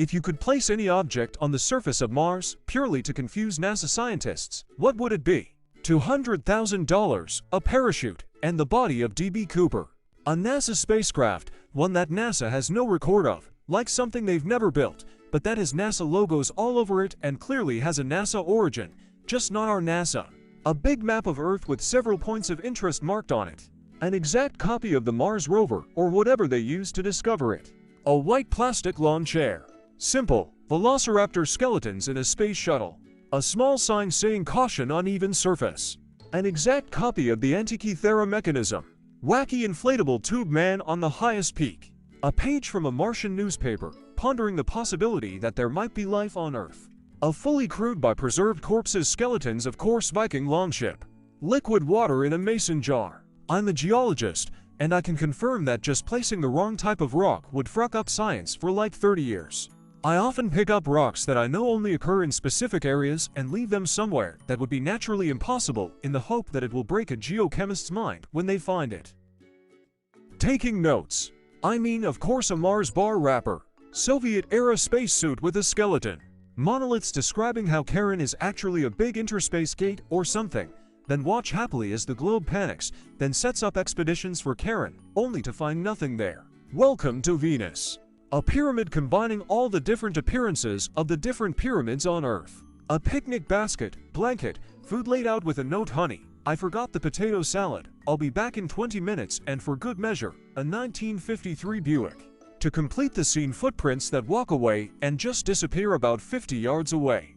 If you could place any object on the surface of Mars purely to confuse NASA scientists, what would it be? $200,000, a parachute, and the body of D.B. Cooper. A NASA spacecraft, one that NASA has no record of, like something they've never built, but that has NASA logos all over it and clearly has a NASA origin, just not our NASA. A big map of Earth with several points of interest marked on it. An exact copy of the Mars rover, or whatever they used to discover it. A white plastic lawn chair. Simple, velociraptor skeletons in a space shuttle. A small sign saying caution uneven surface. An exact copy of the Antikythera mechanism. Wacky inflatable tube man on the highest peak. A page from a Martian newspaper, pondering the possibility that there might be life on Earth. A fully crewed by preserved corpses skeletons of course Viking longship. Liquid water in a mason jar. I'm a geologist, and I can confirm that just placing the wrong type of rock would fuck up science for like 30 years. I often pick up rocks that I know only occur in specific areas and leave them somewhere that would be naturally impossible in the hope that it will break a geochemist's mind when they find it. Taking notes. I mean, of course, a Mars bar wrapper. Soviet-era spacesuit with a skeleton. Monoliths describing how Karen is actually a big interspace gate or something. Then watch happily as the globe panics, then sets up expeditions for Karen, only to find nothing there. Welcome to Venus. A pyramid combining all the different appearances of the different pyramids on Earth. A picnic basket, blanket, food laid out with a note: honey, I forgot the potato salad. I'll be back in 20 minutes, and for good measure, a 1953 Buick. To complete the scene, footprints that walk away and just disappear about 50 yards away.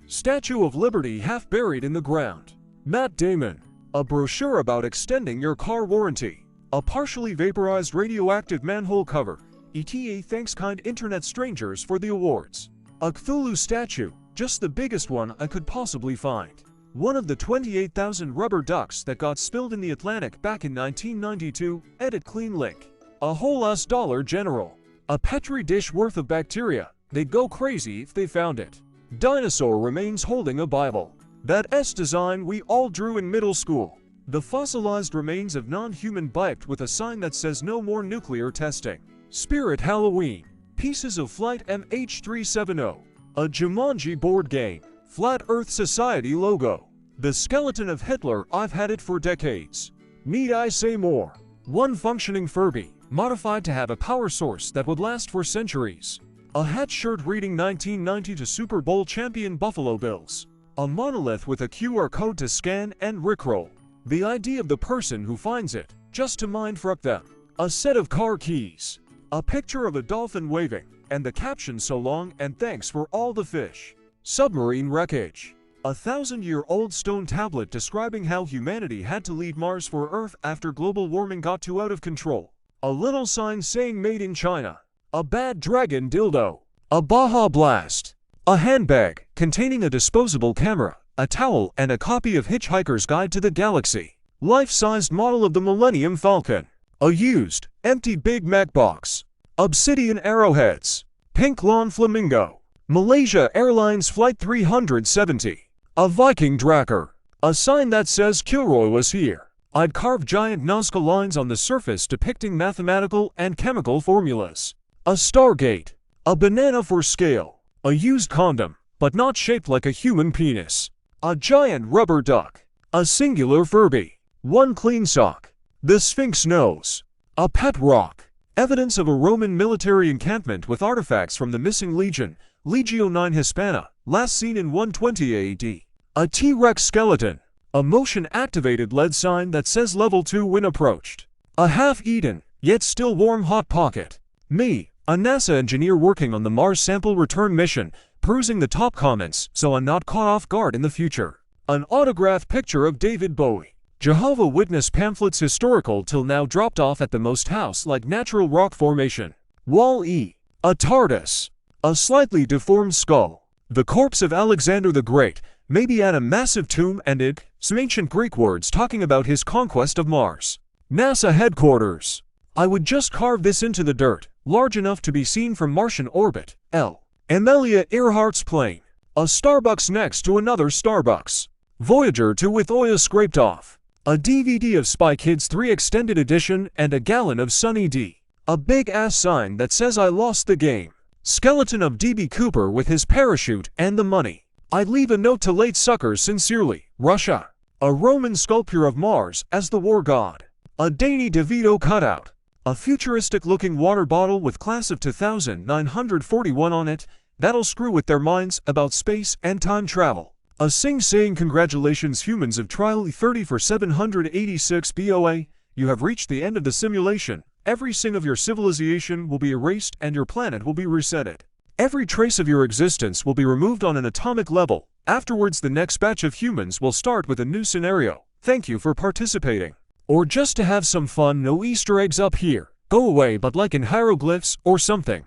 Statue of Liberty half buried in the ground. Matt Damon. A brochure about extending your car warranty. A partially vaporized radioactive manhole cover. ETA thanks kind internet strangers for the awards. A Cthulhu statue, just the biggest one I could possibly find. One of the 28,000 rubber ducks that got spilled in the Atlantic back in 1992, edit clean link. A whole US Dollar General. A Petri dish worth of bacteria, they'd go crazy if they found it. Dinosaur remains holding a Bible. That S design we all drew in middle school. The fossilized remains of non-human biped with a sign that says no more nuclear testing. Spirit Halloween. Pieces of Flight MH370. A Jumanji board game. Flat Earth Society logo. The skeleton of Hitler, I've had it for decades. Need I say more? One functioning Furby, modified to have a power source that would last for centuries. A hat shirt reading 1990 to Super Bowl champion Buffalo Bills. A monolith with a QR code to scan and rickroll. The ID of the person who finds it, just to mind fuck them. A set of car keys. A picture of a dolphin waving, and the caption so long and thanks for all the fish. Submarine wreckage. A 1,000-year-old stone tablet describing how humanity had to leave Mars for Earth after global warming got too out of control. A little sign saying made in China. A bad dragon dildo. A Baja Blast. A handbag containing a disposable camera, a towel, and a copy of Hitchhiker's Guide to the Galaxy. Life-sized model of the Millennium Falcon. A used, empty Big Mac box. Obsidian arrowheads. Pink lawn flamingo. Malaysia Airlines Flight 370. A Viking Drakkar. A sign that says Kilroy was here. I'd carve giant Nazca lines on the surface depicting mathematical and chemical formulas. A Stargate. A banana for scale. A used condom, but not shaped like a human penis. A giant rubber duck. A singular Furby. One clean sock. The Sphinx nose. A pet rock. Evidence of a Roman military encampment with artifacts from the missing legion, Legio 9 Hispana, last seen in 120 AD. A T-Rex skeleton. A motion-activated LED sign that says Level 2 when approached. A half-eaten, yet still warm Hot Pocket. Me, a NASA engineer working on the Mars sample return mission, perusing the top comments so I'm not caught off guard in the future. An autographed picture of David Bowie. Jehovah Witness pamphlets historical till now dropped off at the most house like natural rock formation. Wall-E. A TARDIS. A slightly deformed skull. The corpse of Alexander the Great, maybe at a massive tomb, and some ancient Greek words talking about his conquest of Mars. NASA headquarters. I would just carve this into the dirt, large enough to be seen from Martian orbit. L. Amelia Earhart's plane. A Starbucks next to another Starbucks. Voyager 2 with oil scraped off. A DVD of Spy Kids 3 Extended Edition and a gallon of Sunny D. A big-ass sign that says I lost the game. Skeleton of DB Cooper with his parachute and the money. I'd leave a note to late suckers sincerely, Russia. A Roman sculpture of Mars as the war god. A Danny DeVito cutout. A futuristic-looking water bottle with class of 2941 on it. That'll screw with their minds about space and time travel. A saying congratulations humans of trial 30 for 786 BOA. You have reached the end of the simulation. Every sing of your civilization will be erased and your planet will be resetted. Every trace of your existence will be removed on an atomic level. Afterwards, the next batch of humans will start with a new scenario. Thank you for participating. Or just to have some fun, no Easter eggs up here. Go away, but like in hieroglyphs or something.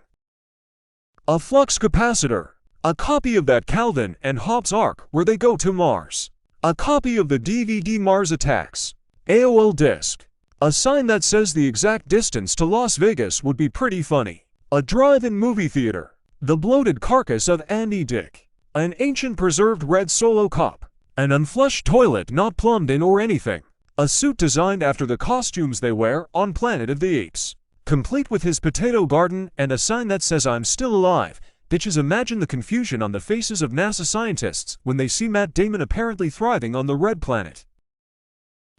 A flux capacitor. A copy of that Calvin and Hobbes arc where they go to Mars. A copy of the DVD Mars Attacks. AOL disc. A sign that says the exact distance to Las Vegas would be pretty funny. A drive-in movie theater. The bloated carcass of Andy Dick. An ancient preserved red Solo cup. An unflushed toilet not plumbed in or anything. A suit designed after the costumes they wear on Planet of the Apes. Complete with his potato garden and a sign that says I'm still alive. Bitches, imagine the confusion on the faces of NASA scientists when they see Matt Damon apparently thriving on the red planet.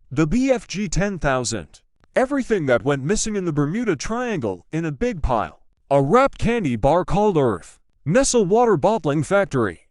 The BFG 10,000. Everything that went missing in the Bermuda Triangle in a big pile. A wrapped candy bar called Earth. Nestle water bottling factory.